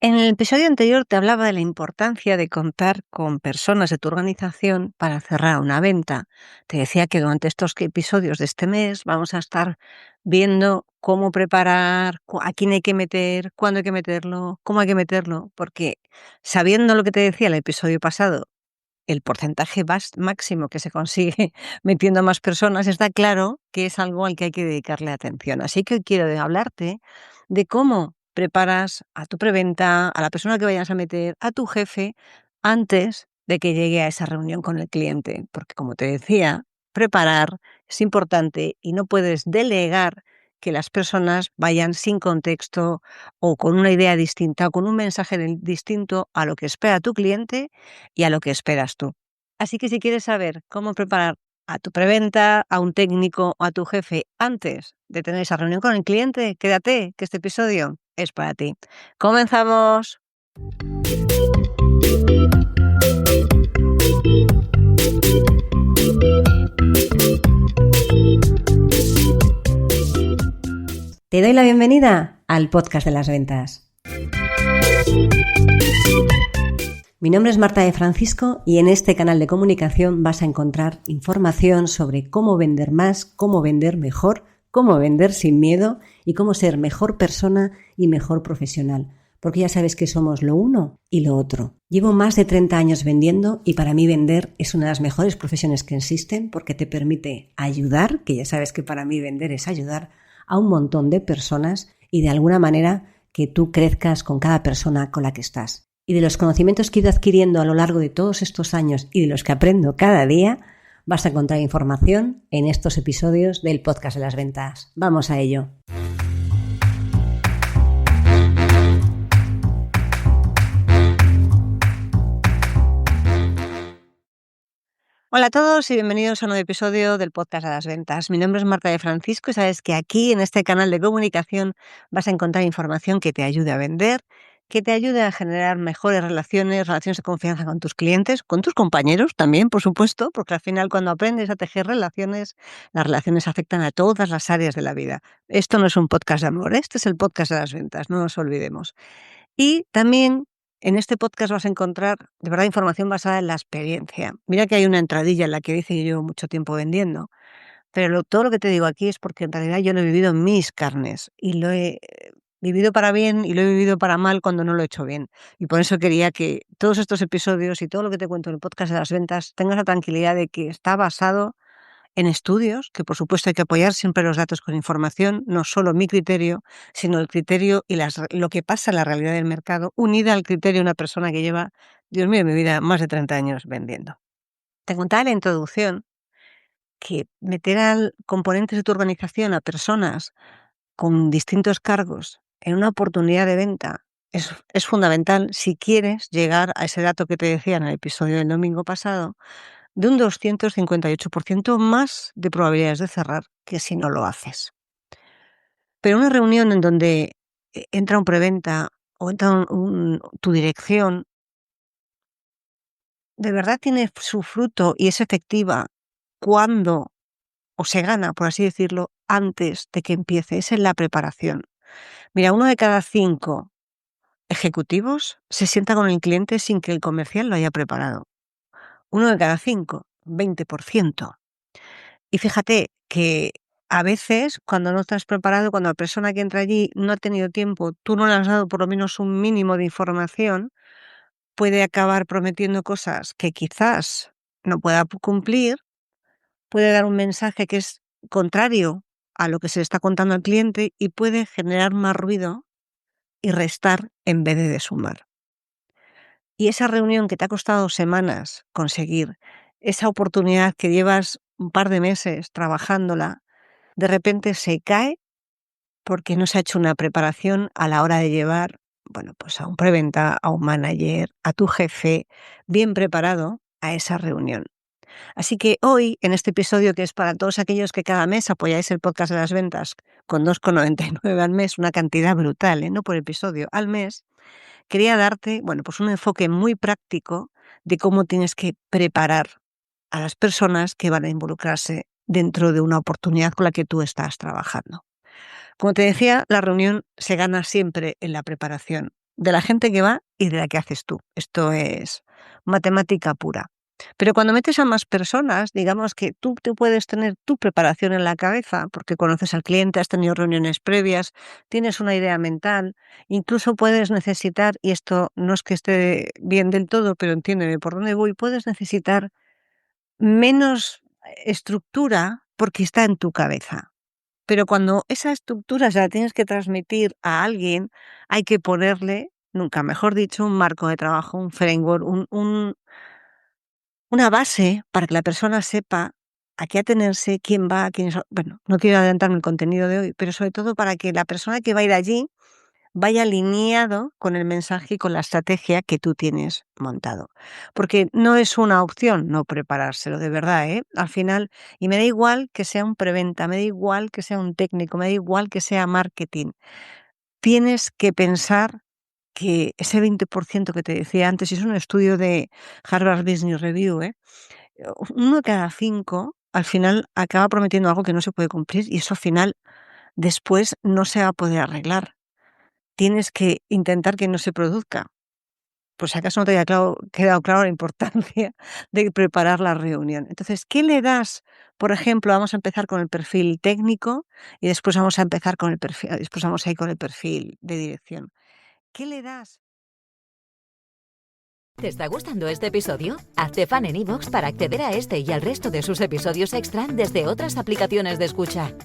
En el episodio anterior te hablaba de la importancia de contar con personas de tu organización para cerrar una venta. Te decía que durante estos episodios de este mes vamos a estar viendo cómo preparar, a quién hay que meter, cuándo hay que meterlo, cómo hay que meterlo, porque sabiendo lo que te decía el episodio pasado, el porcentaje máximo que se consigue metiendo a más personas, está claro que es algo al que hay que dedicarle atención. Así que hoy quiero hablarte de cómo preparas a tu preventa, a la persona que vayas a meter, a tu jefe, antes de que llegue a esa reunión con el cliente. Porque como te decía, preparar es importante y no puedes delegar que las personas vayan sin contexto o con una idea distinta o con un mensaje distinto a lo que espera tu cliente y a lo que esperas tú. Así que si quieres saber cómo preparar a tu preventa, a un técnico o a tu jefe antes de tener esa reunión con el cliente, quédate, que este episodio es para ti. ¡Comenzamos! Te doy la bienvenida al podcast de las ventas. Mi nombre es Marta de Francisco y en este canal de comunicación vas a encontrar información sobre cómo vender más, cómo vender mejor, cómo vender sin miedo y cómo ser mejor persona y mejor profesional. Porque ya sabes que somos lo uno y lo otro. Llevo más de 30 años vendiendo y para mí vender es una de las mejores profesiones que existen porque te permite ayudar, que ya sabes que para mí vender es ayudar a un montón de personas y de alguna manera que tú crezcas con cada persona con la que estás. Y de los conocimientos que he ido adquiriendo a lo largo de todos estos años y de los que aprendo cada día, vas a encontrar información en estos episodios del podcast de las ventas. ¡Vamos a ello! Hola a todos y bienvenidos a un nuevo episodio del podcast de las ventas. Mi nombre es Marta de Francisco y sabes que aquí en este canal de comunicación vas a encontrar información que te ayude a vender, que te ayude a generar mejores relaciones de confianza con tus clientes, con tus compañeros también, por supuesto, porque al final cuando aprendes a tejer relaciones, las relaciones afectan a todas las áreas de la vida. Esto no es un podcast de amor, este es el podcast de las ventas, no nos olvidemos. Y también en este podcast vas a encontrar, de verdad, información basada en la experiencia. Mira que hay una entradilla en la que dice que llevo mucho tiempo vendiendo, pero todo lo que te digo aquí es porque en realidad yo lo he vivido en mis carnes y lo he vivido para bien y lo he vivido para mal cuando no lo he hecho bien. Y por eso quería que todos estos episodios y todo lo que te cuento en el podcast de las ventas tengas la tranquilidad de que está basado en estudios, que por supuesto hay que apoyar siempre los datos con información, no solo mi criterio, sino el criterio y lo que pasa en la realidad del mercado, unida al criterio de una persona que lleva, Dios mío, en mi vida, más de 30 años vendiendo. Te contaba en la introducción que meter al componentes de tu organización, a personas con distintos cargos en una oportunidad de venta, es fundamental si quieres llegar a ese dato que te decía en el episodio del domingo pasado, de un 258% más de probabilidades de cerrar que si no lo haces. Pero una reunión en donde entra un preventa o entra tu dirección, de verdad tiene su fruto y es efectiva cuando, o se gana, por así decirlo, antes de que empiece, es en la preparación. Mira, 1 de cada 5 ejecutivos se sienta con el cliente sin que el comercial lo haya preparado. 1 de cada 5, 20%. Y fíjate que a veces cuando no estás preparado, cuando la persona que entra allí no ha tenido tiempo, tú no le has dado por lo menos un mínimo de información, puede acabar prometiendo cosas que quizás no pueda cumplir, puede dar un mensaje que es contrario a lo que se le está contando al cliente y puede generar más ruido y restar en vez de sumar. Y esa reunión que te ha costado semanas conseguir, esa oportunidad que llevas un par de meses trabajándola, de repente se cae porque no se ha hecho una preparación a la hora de llevar, bueno, pues a un preventa, a un manager, a tu jefe, bien preparado a esa reunión. Así que hoy, en este episodio que es para todos aquellos que cada mes apoyáis el podcast de las ventas con 2,99 al mes, una cantidad brutal, no por episodio, al mes, quería darte, bueno, pues un enfoque muy práctico de cómo tienes que preparar a las personas que van a involucrarse dentro de una oportunidad con la que tú estás trabajando. Como te decía, la reunión se gana siempre en la preparación. de la gente que va y de la que haces tú. Esto es matemática pura. Pero cuando metes a más personas, digamos que tú te puedes tener tu preparación en la cabeza, porque conoces al cliente, has tenido reuniones previas, tienes una idea mental, incluso puedes necesitar, y esto no es que esté bien del todo, pero entiéndeme por dónde voy, puedes necesitar menos estructura porque está en tu cabeza. Pero cuando esa estructura se la tienes que transmitir a alguien, hay que ponerle, nunca mejor dicho, un marco de trabajo, un framework, una base para que la persona sepa a qué atenerse, quién va, quiénes son. Bueno, no quiero adelantarme el contenido de hoy, pero sobre todo para que la persona que va a ir allí vaya alineado con el mensaje y con la estrategia que tú tienes montado. Porque no es una opción no preparárselo, de verdad, ¿eh? Al final, y me da igual que sea un preventa, me da igual que sea un técnico, me da igual que sea marketing. Tienes que pensar que ese 20% que te decía antes, y es un estudio de Harvard Business Review, uno de cada 5 al final acaba prometiendo algo que no se puede cumplir y eso al final después no se va a poder arreglar. Tienes que intentar que no se produzca. Por si acaso no te haya quedado claro la importancia de preparar la reunión. Entonces, ¿qué le das? Por ejemplo, vamos a empezar con el perfil técnico y después vamos a empezar con el perfil, después vamos a ir con el perfil de dirección. ¿Qué le das? ¿Te está gustando este episodio? Hazte fan en iVoox para acceder a este y al resto de sus episodios extra desde otras aplicaciones de escucha.